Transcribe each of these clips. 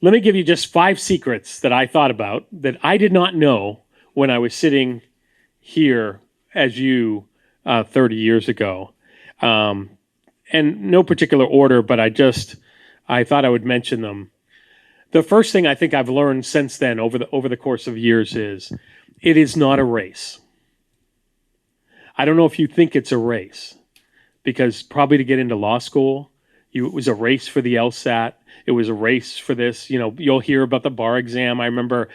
let me give you just 5 secrets that I thought about that I did not know when I was sitting here as you 30 years ago. And no particular order, but I thought I would mention them. The first thing I think I've learned since then over the course of years is it is not a race. I don't know if you think it's a race, because probably to get into law school, it was a race for the LSAT. It was a race for this. You'll hear about the bar exam. I remember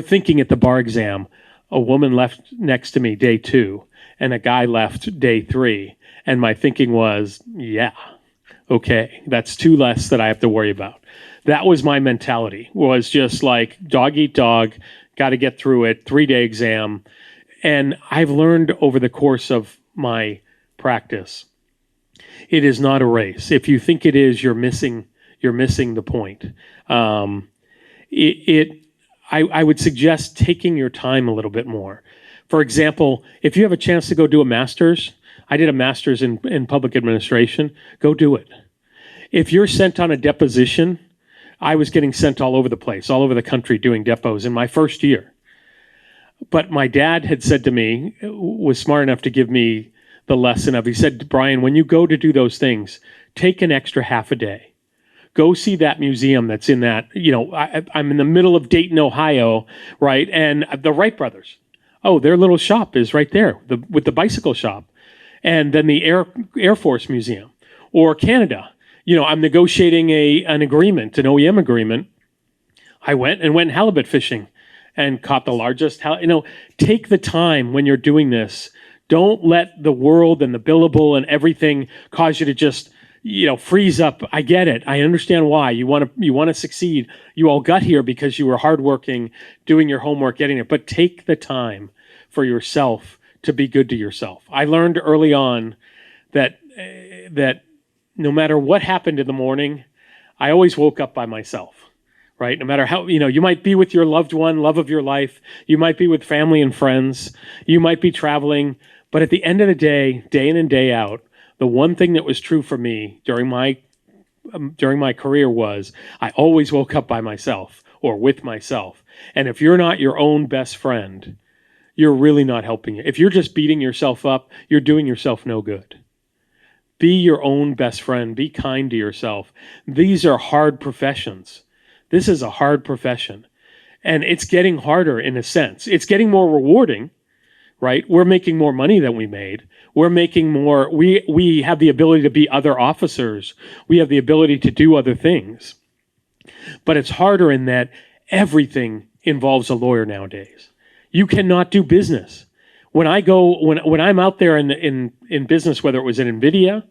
thinking at the bar exam, a woman left next to me day 2, and a guy left day 3. And my thinking was, yeah, okay, that's 2 less that I have to worry about. That was my mentality, was just like dog eat dog, got to get through it, 3-day exam. And I've learned over the course of my practice, it is not a race. If you think it is, you're missing the point. I would suggest taking your time a little bit more. For example, if you have a chance to go do a master's, I did a master's in public administration, go do it. If you're sent on a deposition, I was getting sent all over the place, all over the country doing depos in my first year. But my dad had said to me, was smart enough to give me the lesson of, he said, Brian, when you go to do those things, take an extra half a day. Go see that museum that's in that, I'm in the middle of Dayton, Ohio, right? And the Wright brothers, their little shop is right there with the bicycle shop. And then the Air Force Museum. Or Canada, I'm negotiating an agreement, an OEM agreement. I went halibut fishing and caught the largest. Take the time when you're doing this. Don't let the world and the billable and everything cause you to just, freeze up. I get it. I understand why. You want to succeed. You all got here because you were hardworking, doing your homework, getting it. But take the time for yourself to be good to yourself. I learned early on that no matter what happened in the morning, I always woke up by myself. Right? No matter how, you might be with your loved one, love of your life. You might be with family and friends. You might be traveling. But at the end of the day in and day out, the one thing that was true for me during my career was I always woke up by myself or with myself. And if you're not your own best friend, you're really not helping it. If you're just beating yourself up, you're doing yourself no good. Be your own best friend. Be kind to yourself. These are hard professions. This is a hard profession, and it's getting harder in a sense. It's getting more rewarding, right? We're making more money than we made. We're making more. We have the ability to be other officers. We have the ability to do other things. But it's harder in that everything involves a lawyer nowadays. You cannot do business. When I'm out there in business, whether it was at NVIDIA,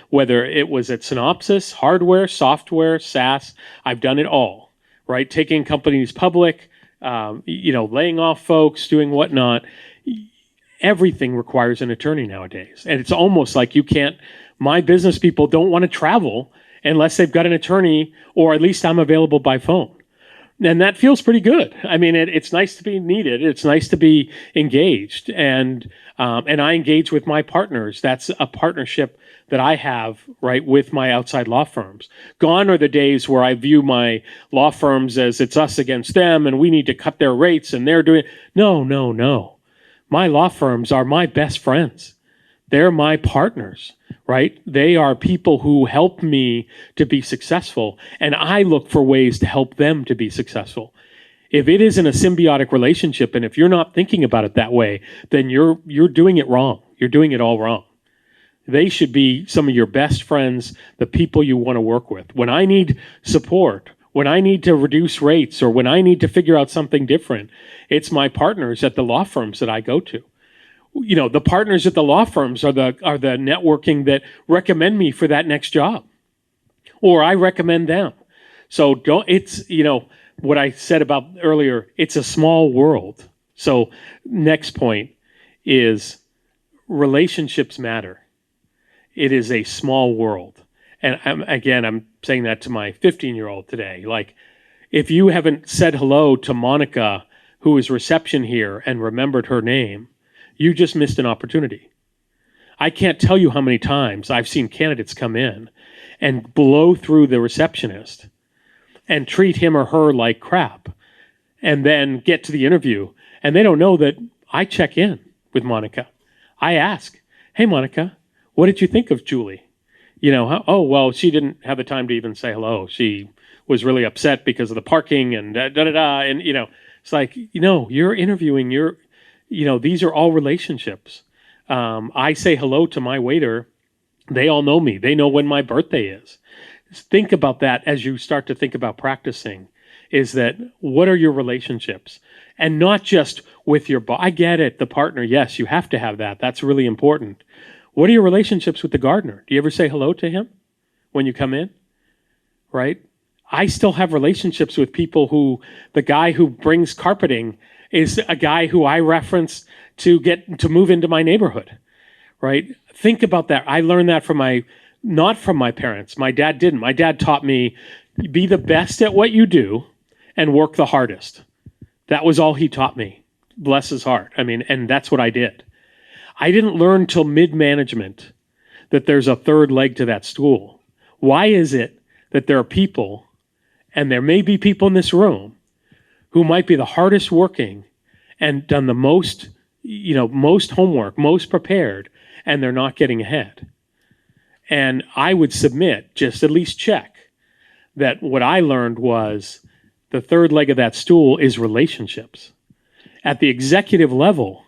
whether it was at Synopsys, hardware, software, SaaS, I've done it all. Right, taking companies public, laying off folks, doing whatnot. Everything requires an attorney nowadays, and it's almost like you can't. My business people don't want to travel unless they've got an attorney, or at least I'm available by phone, and that feels pretty good. I mean, it's nice to be needed. It's nice to be engaged, and I engage with my partners. That's a partnership that I have, right, with my outside law firms. Gone are the days where I view my law firms as it's us against them and we need to cut their rates and they're doing. No. My law firms are my best friends. They're my partners, right? They are people who help me to be successful, and I look for ways to help them to be successful. If it isn't a symbiotic relationship, and if you're not thinking about it that way, then you're doing it wrong. You're doing it all wrong. They should be some of your best friends, the people you want to work with. When I need support, when I need to reduce rates, or when I need to figure out something different, it's my partners at the law firms that I go to. The partners at the law firms are the networking that recommend me for that next job, or I recommend them. So what I said about earlier, it's a small world. So next point is relationships matter. It is a small world. And I'm saying that to my 15-year-old today. Like, if you haven't said hello to Monica, who is reception here, and remembered her name, you just missed an opportunity. I can't tell you how many times I've seen candidates come in and blow through the receptionist and treat him or her like crap and then get to the interview. And they don't know that I check in with Monica. I ask, hey, Monica, what did you think of Julie? Oh, well, she didn't have the time to even say hello. She was really upset because of the parking and da-da-da. And, it's like, you're interviewing, these are all relationships. I say hello to my waiter. They all know me. They know when my birthday is. Think about that as you start to think about practicing, is that what are your relationships? And not just with your boss. I get it, the partner, yes, you have to have that. That's really important. What are your relationships with the gardener? Do you ever say hello to him when you come in? Right? I still have relationships with people who, the guy who brings carpeting is a guy who I reference to get to move into my neighborhood. Right? Think about that. I learned that not from my parents. My dad didn't. My dad taught me, be the best at what you do and work the hardest. That was all he taught me. Bless his heart. And that's what I did. I didn't learn till mid-management that there's a third leg to that stool. Why is it that there are people, and there may be people in this room, who might be the hardest working and done the most, most homework, most prepared, and they're not getting ahead? And I would submit, just at least check, that what I learned was the third leg of that stool is relationships. At the executive level,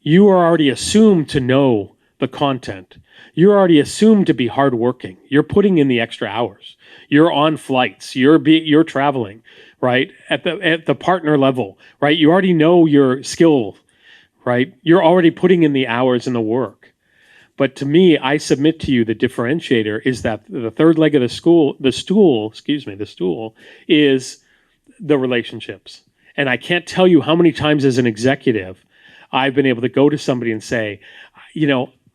you are already assumed to know the content. You're already assumed to be hardworking. You're putting in the extra hours. You're on flights. You're traveling, right? At the partner level, right? You already know your skill, right? You're already putting in the hours and the work. But to me, I submit to you the differentiator is that the third leg of the stool is the relationships. And I can't tell you how many times as an executive I've been able to go to somebody and say,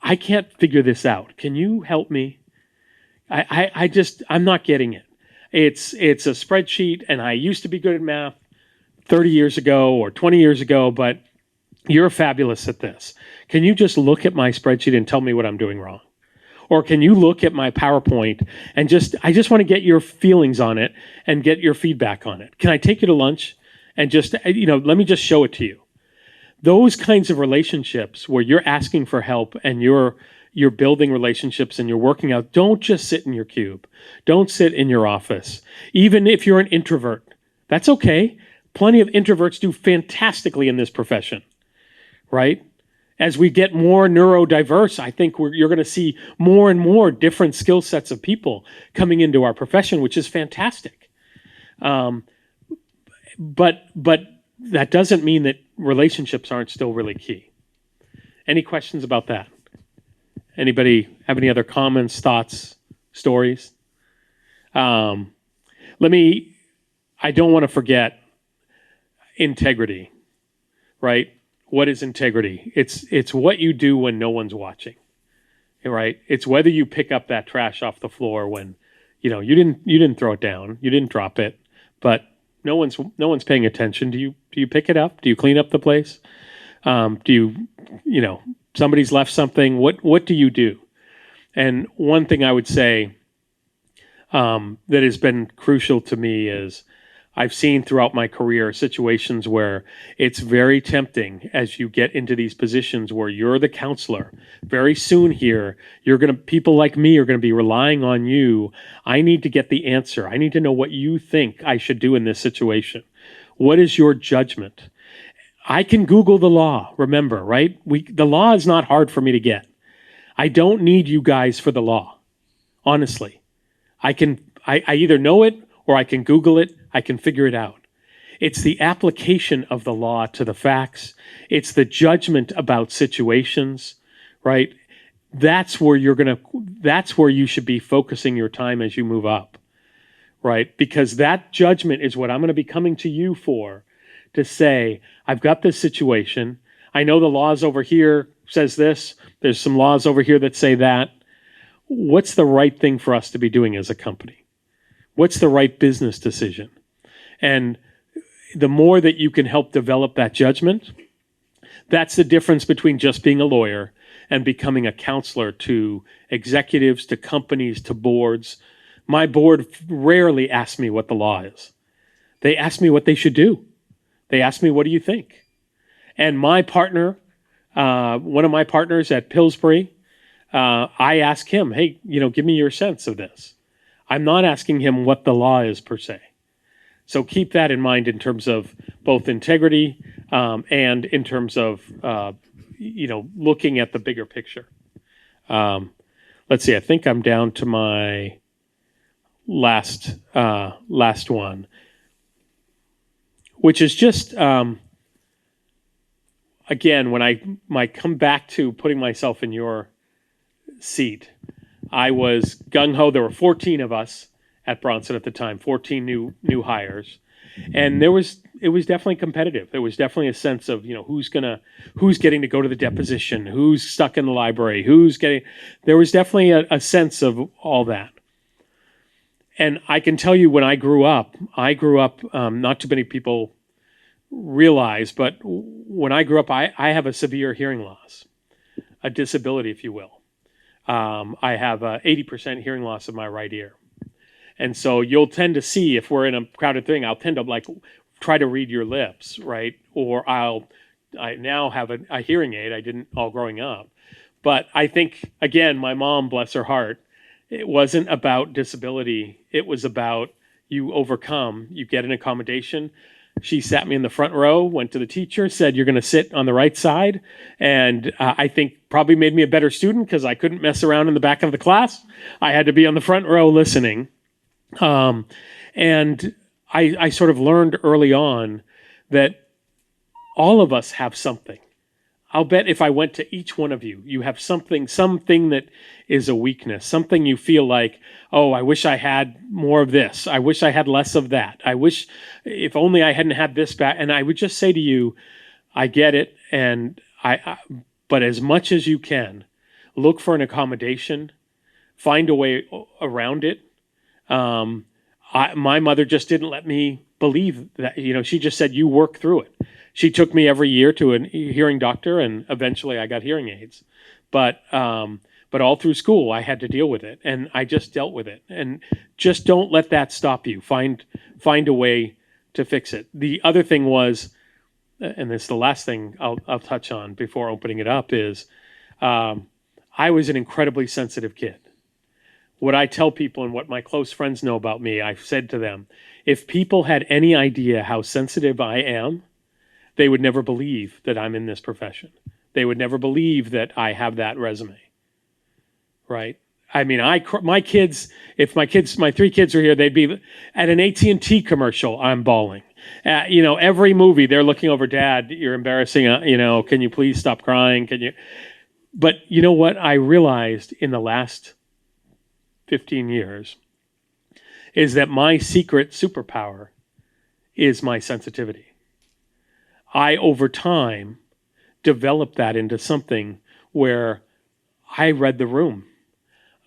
I can't figure this out. Can you help me? I'm not getting it. It's a spreadsheet, and I used to be good at math 30 years ago or 20 years ago, but you're fabulous at this. Can you just look at my spreadsheet and tell me what I'm doing wrong? Or can you look at my PowerPoint and I just want to get your feelings on it and get your feedback on it. Can I take you to lunch and let me just show it to you? Those kinds of relationships where you're asking for help and you're building relationships and you're working out, don't just sit in your cube. Don't sit in your office. Even if you're an introvert, that's okay. Plenty of introverts do fantastically in this profession, right? As we get more neurodiverse, I think you're going to see more and more different skill sets of people coming into our profession, which is fantastic. But that doesn't mean that relationships aren't still really key. Any questions about that? Anybody have any other comments, thoughts, stories? I don't want to forget integrity, right? What is integrity? It's what you do when no one's watching, right? It's whether you pick up that trash off the floor when, you didn't throw it down, you didn't drop it, but no one's paying attention. Do you pick it up? Do you clean up the place? Somebody's left something. What do you do? And one thing I would say that has been crucial to me is I've seen throughout my career situations where it's very tempting as you get into these positions where you're the counselor. Very soon here, people like me are going to be relying on you. I need to get the answer. I need to know what you think I should do in this situation. What is your judgment? I can Google the law, remember, right? The law is not hard for me to get. I don't need you guys for the law, honestly. I either know it or I can Google it. I can figure it out. It's the application of the law to the facts. It's the judgment about situations, right? That's where you should be focusing your time as you move up, right? Because that judgment is what I'm going to be coming to you for, to say, I've got this situation. I know the laws over here says this. There's some laws over here that say that. What's the right thing for us to be doing as a company? What's the right business decision? And the more that you can help develop that judgment, that's the difference between just being a lawyer and becoming a counselor to executives, to companies, to boards. My board rarely asks me what the law is. They ask me what they should do. They ask me, what do you think? And my partner, one of my partners at Pillsbury, I ask him, hey, give me your sense of this. I'm not asking him what the law is per se. So keep that in mind in terms of both integrity and in terms of looking at the bigger picture. Let's see. I think I'm down to my last one, which is just again, when I come back to putting myself in your seat, I was gung-ho. There were 14 of us at Bronson at the time, 14 new hires. And it was definitely competitive. There was definitely a sense of, who's getting to go to the deposition, who's stuck in the library, there was definitely a sense of all that. And I can tell you when I grew up, not too many people realize, but when I grew up, I have a severe hearing loss, a disability, if you will. I have 80% hearing loss of my right ear. And so you'll tend to see, if we're in a crowded thing, I'll tend to try to read your lips, right? Or I now have a hearing aid. I didn't all growing up. But I think, again, my mom, bless her heart, it wasn't about disability. It was about you overcome, you get an accommodation. She sat me in the front row, went to the teacher, said, you're going to sit on the right side. And I think probably made me a better student because I couldn't mess around in the back of the class. I had to be on the front row listening. And I sort of learned early on that all of us have something. I'll bet if I went to each one of you, you have something that is a weakness, something you feel like, oh, I wish I had more of this. I wish I had less of that. I wish if only I hadn't had this back. And I would just say to you, I get it. And but as much as you can, look for an accommodation, find a way around it. My mother just didn't let me believe that, she just said, you work through it. She took me every year to a hearing doctor, and eventually I got hearing aids. But all through school, I had to deal with it, and I just dealt with it. And just don't let that stop you. Find a way to fix it. The other thing was, and this is the last thing I'll touch on before opening it up, is I was an incredibly sensitive kid. What I tell people and what my close friends know about me, I've said to them, if people had any idea how sensitive I am, they would never believe that I'm in this profession. They would never believe that I have that resume, right? I mean, my three kids are here, they'd be at an AT&T commercial, I'm bawling. Every movie, they're looking over, Dad, you're embarrassing, can you please stop crying? But you know what I realized in the last 15 years is that my secret superpower is my sensitivity. I, over time, developed that into something where I read the room,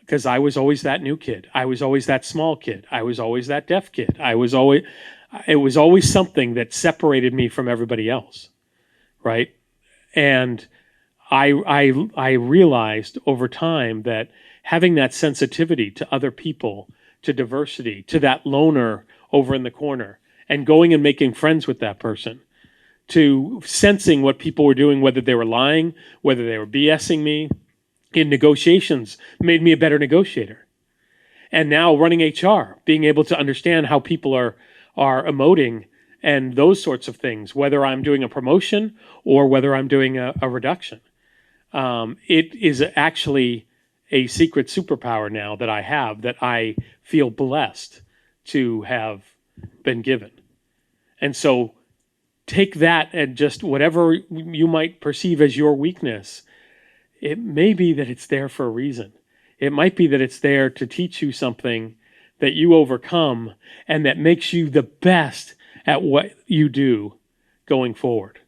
because I was always that new kid. I was always that small kid. I was always that deaf kid. It was always something that separated me from everybody else, right? And I realized over time that having that sensitivity to other people, to diversity, to that loner over in the corner, and going and making friends with that person, to sensing what people were doing, whether they were lying, whether they were BSing me in negotiations, made me a better negotiator. And now running HR, being able to understand how people are emoting and those sorts of things, whether I'm doing a promotion or whether I'm doing a reduction. It is actually a secret superpower now that I have, that I feel blessed to have been given. And so take that, and just whatever you might perceive as your weakness, it may be that it's there for a reason. It might be that it's there to teach you something that you overcome and that makes you the best at what you do going forward.